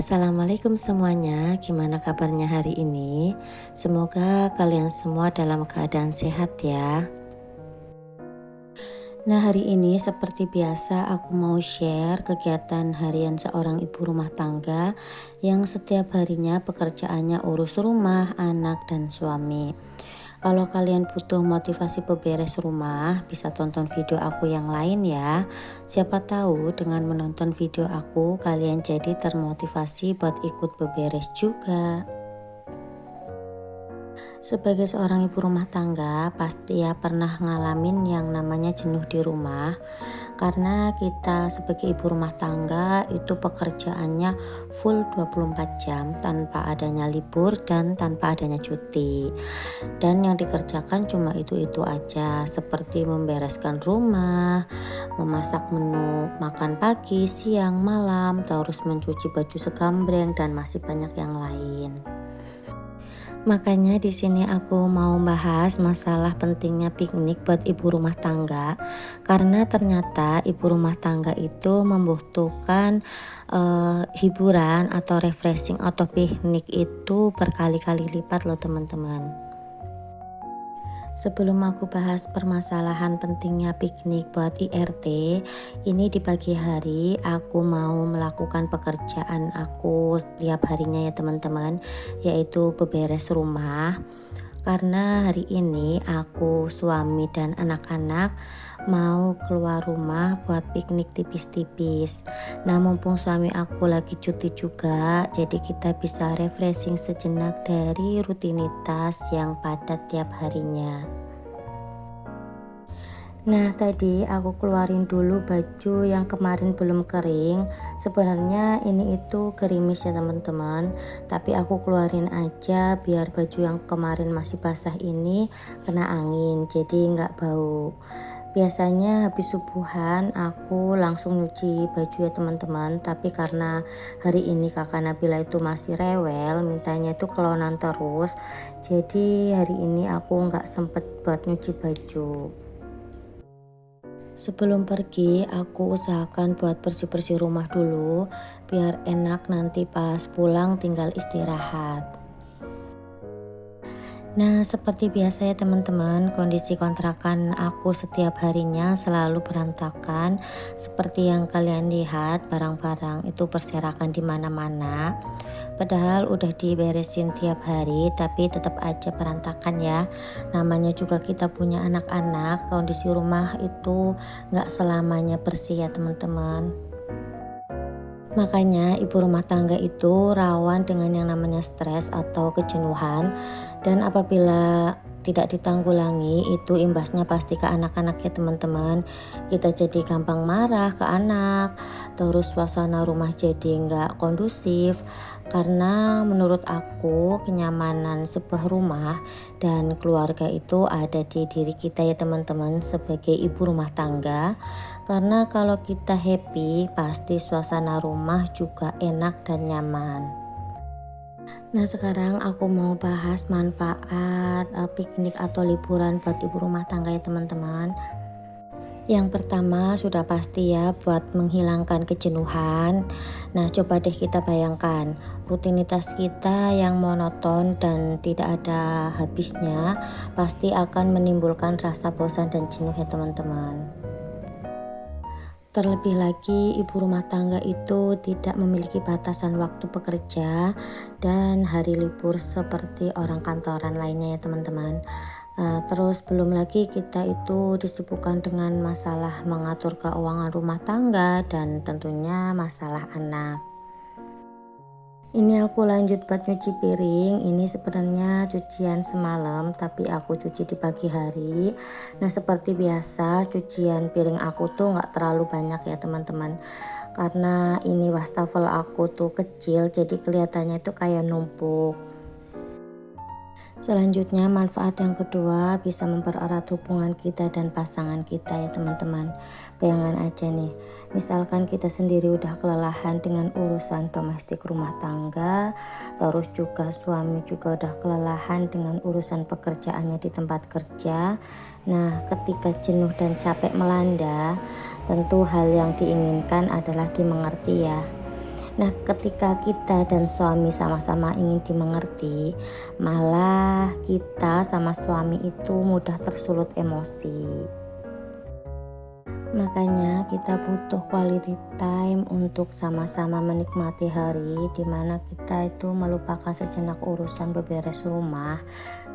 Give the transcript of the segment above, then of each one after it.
Assalamualaikum semuanya, gimana kabarnya hari ini? Semoga kalian semua dalam keadaan sehat ya. Nah, hari ini seperti biasa aku mau share kegiatan harian seorang ibu rumah tangga yang setiap harinya pekerjaannya urus rumah, anak, dan suami. Kalau kalian butuh motivasi beberes rumah, bisa tonton video aku yang lain ya. Siapa tahu dengan menonton video aku, kalian jadi termotivasi buat ikut beberes juga. Sebagai seorang ibu rumah tangga, pasti ya pernah ngalamin yang namanya jenuh di rumah. Karena kita sebagai ibu rumah tangga itu pekerjaannya full 24 jam tanpa adanya libur dan tanpa adanya cuti. Dan yang dikerjakan cuma itu-itu aja, seperti membereskan rumah, memasak menu makan pagi, siang, malam, terus mencuci baju segambreng dan masih banyak yang lain. Makanya di sini aku mau bahas masalah pentingnya piknik buat ibu rumah tangga, karena ternyata ibu rumah tangga itu membutuhkan hiburan atau refreshing atau piknik itu berkali-kali lipat loh teman-teman. Sebelum aku bahas permasalahan pentingnya piknik buat IRT, ini di pagi hari aku mau melakukan pekerjaan aku tiap harinya ya teman-teman, yaitu beberes rumah. Karena hari ini aku, suami, dan anak-anak mau keluar rumah buat piknik tipis-tipis. Nah, mumpung suami aku lagi cuti juga, jadi kita bisa refreshing sejenak dari rutinitas yang padat tiap harinya. Nah, tadi aku keluarin dulu baju yang kemarin belum kering. Sebenarnya ini itu gerimis ya teman-teman, tapi aku keluarin aja biar baju yang kemarin masih basah ini kena angin, jadi nggak bau. Biasanya habis subuhan aku langsung nyuci baju ya teman-teman, tapi karena hari ini kakak Nabila itu masih rewel, mintanya itu kelonan terus, jadi hari ini aku nggak sempet buat nyuci baju. Sebelum pergi, aku usahakan buat bersih-bersih rumah dulu, biar enak nanti pas pulang tinggal istirahat. Nah, seperti biasa ya teman-teman, kondisi kontrakan aku setiap harinya selalu berantakan. Seperti yang kalian lihat, barang-barang itu berserakan di mana-mana. Padahal udah diberesin tiap hari, tapi tetap aja berantakan ya. Namanya juga kita punya anak-anak, kondisi rumah itu nggak selamanya bersih ya teman-teman. Makanya ibu rumah tangga itu rawan dengan yang namanya stres atau kejenuhan, dan apabila tidak ditanggulangi itu imbasnya pasti ke anak-anak ya teman-teman. Kita jadi gampang marah ke anak, terus suasana rumah jadi nggak kondusif. Karena menurut aku kenyamanan sebuah rumah dan keluarga itu ada di diri kita ya teman-teman sebagai ibu rumah tangga. Karena kalau kita happy, pasti suasana rumah juga enak dan nyaman. Nah, sekarang aku mau bahas manfaat piknik atau liburan buat ibu rumah tangga ya teman-teman. Yang pertama sudah pasti ya buat menghilangkan kejenuhan. Nah, coba deh kita bayangkan rutinitas kita yang monoton dan tidak ada habisnya pasti akan menimbulkan rasa bosan dan jenuh ya teman-teman. Terlebih lagi, ibu rumah tangga itu tidak memiliki batasan waktu bekerja dan hari libur seperti orang kantoran lainnya ya teman-teman. Terus belum lagi kita itu disibukkan dengan masalah mengatur keuangan rumah tangga dan tentunya masalah anak. Ini aku lanjut buat nyuci piring. Ini sebenarnya cucian semalam, tapi aku cuci di pagi hari. Nah, seperti biasa cucian piring aku tuh nggak terlalu banyak ya teman-teman. Karena ini wastafel aku tuh kecil, jadi kelihatannya itu kayak numpuk. Selanjutnya, manfaat yang kedua bisa mempererat hubungan kita dan pasangan kita ya teman-teman. Bayangan aja nih, misalkan kita sendiri udah kelelahan dengan urusan domestik rumah tangga, terus juga suami juga udah kelelahan dengan urusan pekerjaannya di tempat kerja. Nah, ketika jenuh dan capek melanda, tentu hal yang diinginkan adalah dimengerti ya. Nah, ketika kita dan suami sama-sama ingin dimengerti, malah kita sama suami itu mudah tersulut emosi. Makanya kita butuh quality time untuk sama-sama menikmati hari di mana kita itu melupakan sejenak urusan beberes rumah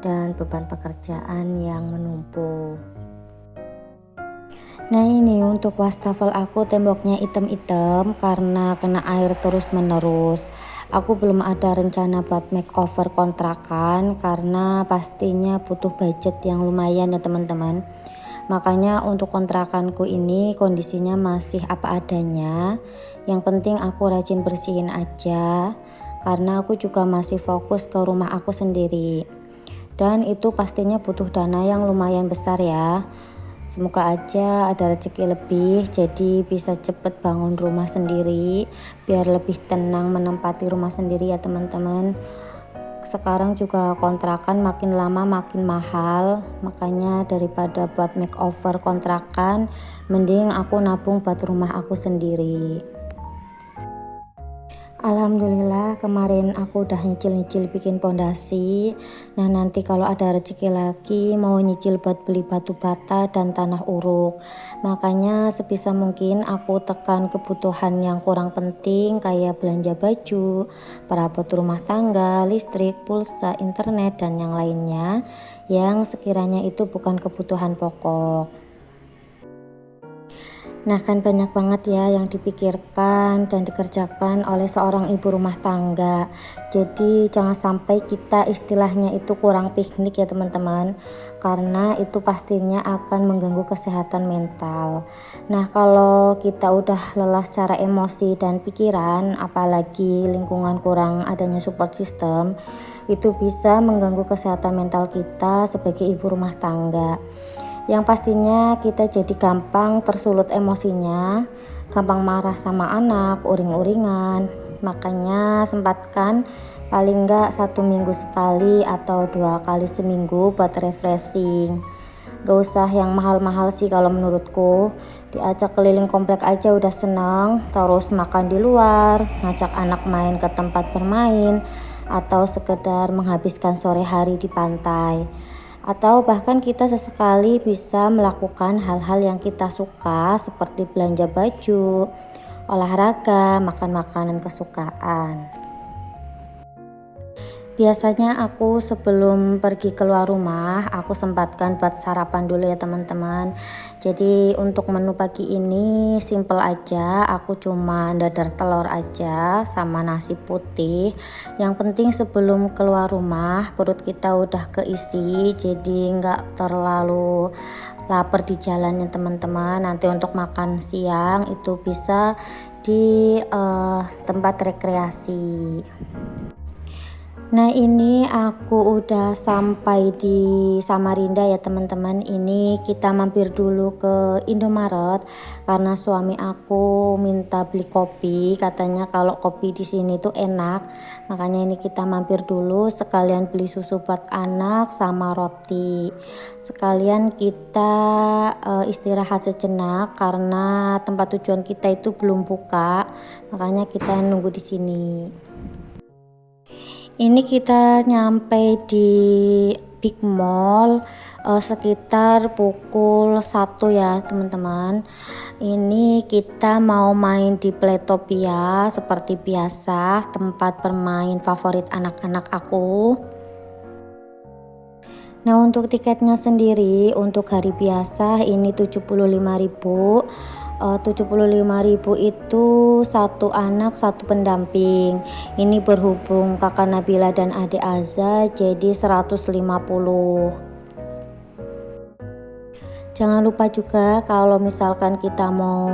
dan beban pekerjaan yang menumpuk. Nah, ini untuk wastafel aku temboknya hitam-hitam karena kena air terus menerus. Aku belum ada rencana buat makeover kontrakan karena pastinya butuh budget yang lumayan ya teman-teman. Makanya untuk kontrakanku ini kondisinya masih apa adanya. Yang penting aku rajin bersihin aja karena aku juga masih fokus ke rumah aku sendiri. Dan itu pastinya butuh dana yang lumayan besar ya. Semoga aja ada rezeki lebih jadi bisa cepet bangun rumah sendiri biar lebih tenang menempati rumah sendiri ya teman-teman. Sekarang juga kontrakan makin lama makin mahal, makanya daripada buat makeover kontrakan mending aku nabung buat rumah aku sendiri. Alhamdulillah kemarin aku udah nyicil-nyicil bikin pondasi. Nah, nanti kalau ada rezeki lagi mau nyicil buat beli batu bata dan tanah uruk. Makanya sebisa mungkin aku tekan kebutuhan yang kurang penting kayak belanja baju, perabot rumah tangga, listrik, pulsa, internet dan yang lainnya yang sekiranya itu bukan kebutuhan pokok. Nah, kan banyak banget ya yang dipikirkan dan dikerjakan oleh seorang ibu rumah tangga. Jadi jangan sampai kita istilahnya itu kurang piknik ya teman-teman. Karena itu pastinya akan mengganggu kesehatan mental. Nah, kalau kita udah lelah secara emosi dan pikiran, apalagi lingkungan kurang adanya support system, itu bisa mengganggu kesehatan mental kita sebagai ibu rumah tangga. Yang pastinya kita jadi gampang tersulut emosinya, gampang marah sama anak, uring-uringan. Makanya sempatkan paling enggak 1 minggu sekali atau 2 kali seminggu buat refreshing. Gak usah yang mahal-mahal sih kalau menurutku. Diajak keliling komplek aja udah seneng, terus makan di luar, ngajak anak main ke tempat bermain, atau sekedar menghabiskan sore hari di pantai. Atau bahkan kita sesekali bisa melakukan hal-hal yang kita suka seperti belanja baju, olahraga, makan makanan kesukaan. Biasanya aku sebelum pergi keluar rumah, aku sempatkan buat sarapan dulu ya teman-teman. Jadi untuk menu pagi ini simple aja, aku cuma dadar telur aja sama nasi putih. Yang penting sebelum keluar rumah perut kita udah keisi, jadi nggak terlalu lapar di jalan ya teman-teman. Nanti untuk makan siang itu bisa di tempat rekreasi. Nah, ini aku udah sampai di Samarinda ya teman-teman. Ini kita mampir dulu ke Indomaret karena suami aku minta beli kopi. Katanya kalau kopi di sini tuh enak. Makanya ini kita mampir dulu sekalian beli susu buat anak sama roti. Sekalian kita istirahat sejenak karena tempat tujuan kita itu belum buka. Makanya kita nunggu di sini. Ini kita nyampe di Big Mall sekitar pukul 1 ya teman-teman. Ini kita mau main di Playtopia seperti biasa, tempat bermain favorit anak-anak aku. Nah, untuk tiketnya sendiri untuk hari biasa ini 75.000. 75.000 itu satu anak satu pendamping. Ini berhubung kakak Nabila dan adik Azza jadi 150. Jangan lupa juga kalau misalkan kita mau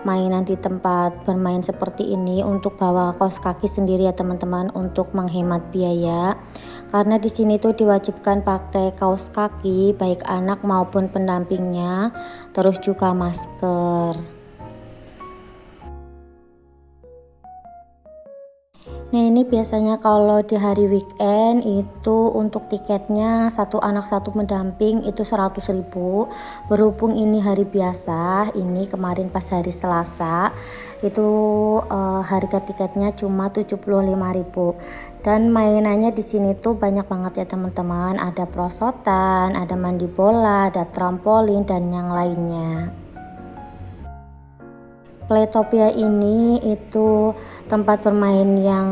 mainan di tempat bermain seperti ini untuk bawa kaos kaki sendiri ya teman-teman untuk menghemat biaya. Karena di sini tuh diwajibkan pakai kaos kaki baik anak maupun pendampingnya, terus juga masker. Nah, ini biasanya kalau di hari weekend itu untuk tiketnya satu anak satu pendamping itu 100.000. Berhubung ini hari biasa, ini kemarin pas hari Selasa itu harga tiketnya cuma 75.000. Dan mainannya di sini tuh banyak banget ya teman-teman. Ada prosotan, ada mandi bola, ada trampolin dan yang lainnya. Playtopia ini itu tempat bermain yang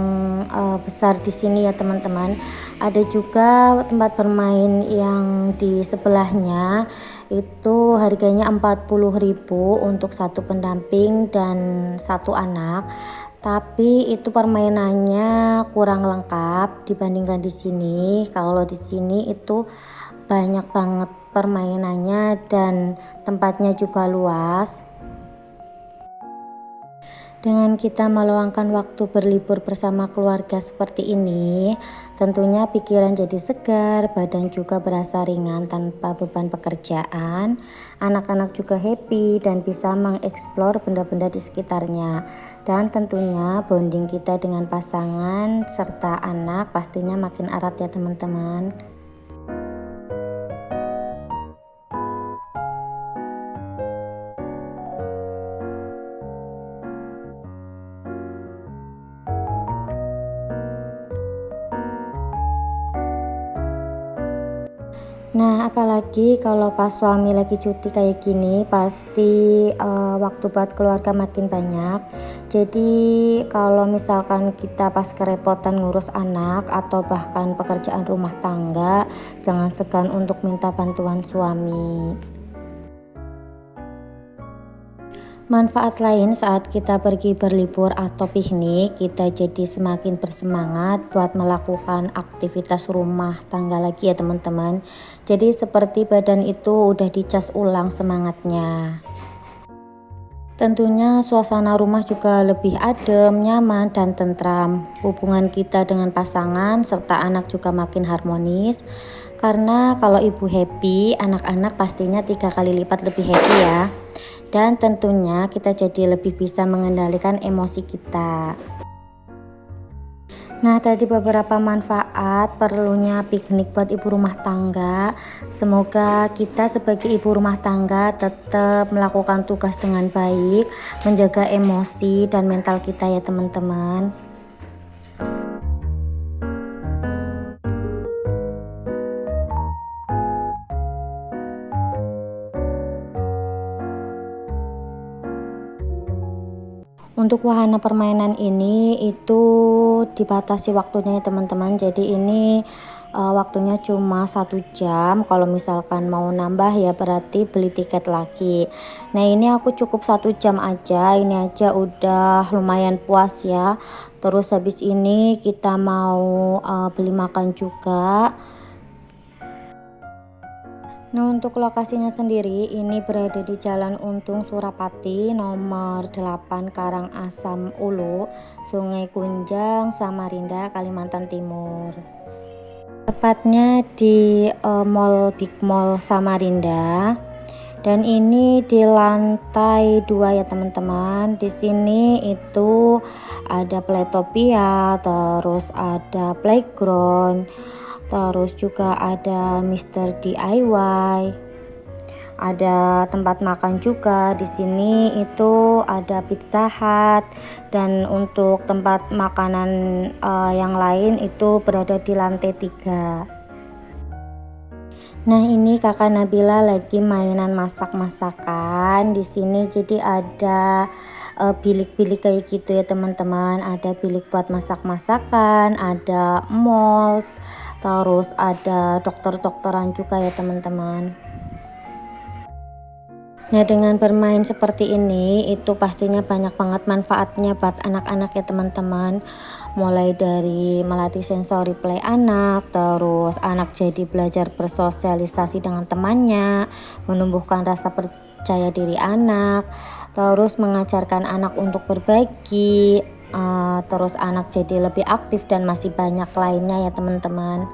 besar di sini ya teman-teman. Ada juga tempat bermain yang di sebelahnya itu harganya 40.000 untuk satu pendamping dan satu anak. Tapi itu permainannya kurang lengkap dibandingkan di sini. Kalau di sini itu banyak banget permainannya dan tempatnya juga luas. Dengan kita meluangkan waktu berlibur bersama keluarga seperti ini, tentunya pikiran jadi segar, badan juga berasa ringan tanpa beban pekerjaan. Anak-anak juga happy dan bisa mengeksplor benda-benda di sekitarnya. Dan tentunya bonding kita dengan pasangan serta anak pastinya makin erat ya teman-teman. Nah, apalagi kalau pas suami lagi cuti kayak gini, pasti waktu buat keluarga makin banyak. Jadi kalau misalkan kita pas kerepotan ngurus anak atau bahkan pekerjaan rumah tangga, jangan segan untuk minta bantuan suami. Manfaat lain saat kita pergi berlibur atau piknik, kita jadi semakin bersemangat buat melakukan aktivitas rumah tangga lagi ya teman-teman. Jadi seperti badan itu udah dicas ulang semangatnya. Tentunya suasana rumah juga lebih adem, nyaman, dan tentram. Hubungan kita dengan pasangan serta anak juga makin harmonis. Karena kalau ibu happy, anak-anak pastinya 3 kali lipat lebih happy ya. Dan tentunya kita jadi lebih bisa mengendalikan emosi kita. Nah, tadi beberapa manfaat perlunya piknik buat ibu rumah tangga. Semoga kita sebagai ibu rumah tangga tetap melakukan tugas dengan baik, menjaga emosi dan mental kita ya teman-teman. Untuk wahana permainan ini itu dibatasi waktunya ya teman-teman. Jadi ini waktunya cuma 1 jam. Kalau misalkan mau nambah ya berarti beli tiket lagi. Nah, ini aku cukup 1 jam aja. Ini aja udah lumayan puas ya. Terus habis ini kita mau beli makan juga. Nah, untuk lokasinya sendiri ini berada di Jalan Untung Surapati nomor 8 Karangasem Ulu, Sungai Kunjang, Samarinda, Kalimantan Timur. Tepatnya di Mall Big Mall Samarinda. Dan ini di lantai 2 ya teman-teman. Di sini itu ada Playtopia, terus ada playground. Terus juga ada Mister DIY. Ada tempat makan juga di sini itu ada Pizza Hut dan untuk tempat makanan yang lain itu berada di lantai 3. Nah, ini Kakak Nabila lagi mainan masak-masakan di sini. Jadi ada bilik-bilik kayak gitu ya teman-teman. Ada bilik buat masak-masakan, ada mold, terus ada dokter-dokteran juga ya teman-teman. Nah, dengan bermain seperti ini itu pastinya banyak banget manfaatnya buat anak-anak ya teman-teman. Mulai dari melatih sensori play anak, terus anak jadi belajar bersosialisasi dengan temannya, menumbuhkan rasa percaya diri anak, terus mengajarkan anak untuk berbagi, terus anak jadi lebih aktif dan masih banyak lainnya ya teman-teman.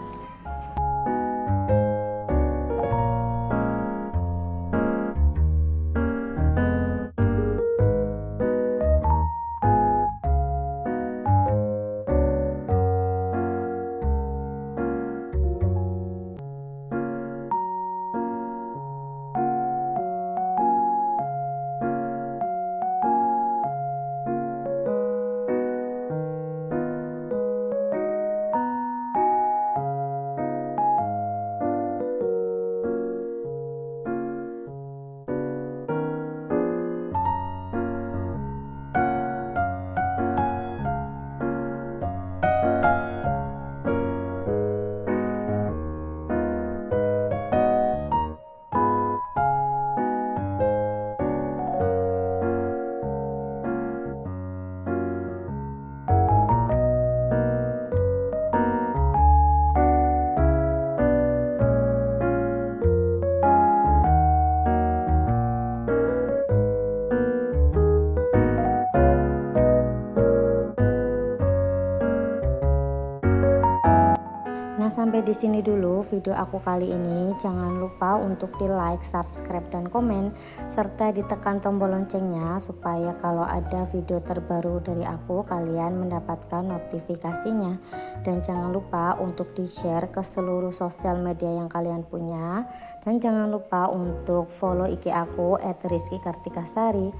sampai di sini dulu video aku kali ini. Jangan lupa untuk di like, subscribe, dan komen, serta ditekan tombol loncengnya supaya kalau ada video terbaru dari aku kalian mendapatkan notifikasinya. Dan jangan lupa untuk di share ke seluruh sosial media yang kalian punya. Dan jangan lupa untuk follow IG aku @rizky_kartikasari.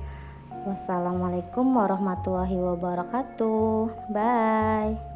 Wassalamualaikum warahmatullahi wabarakatuh. Bye.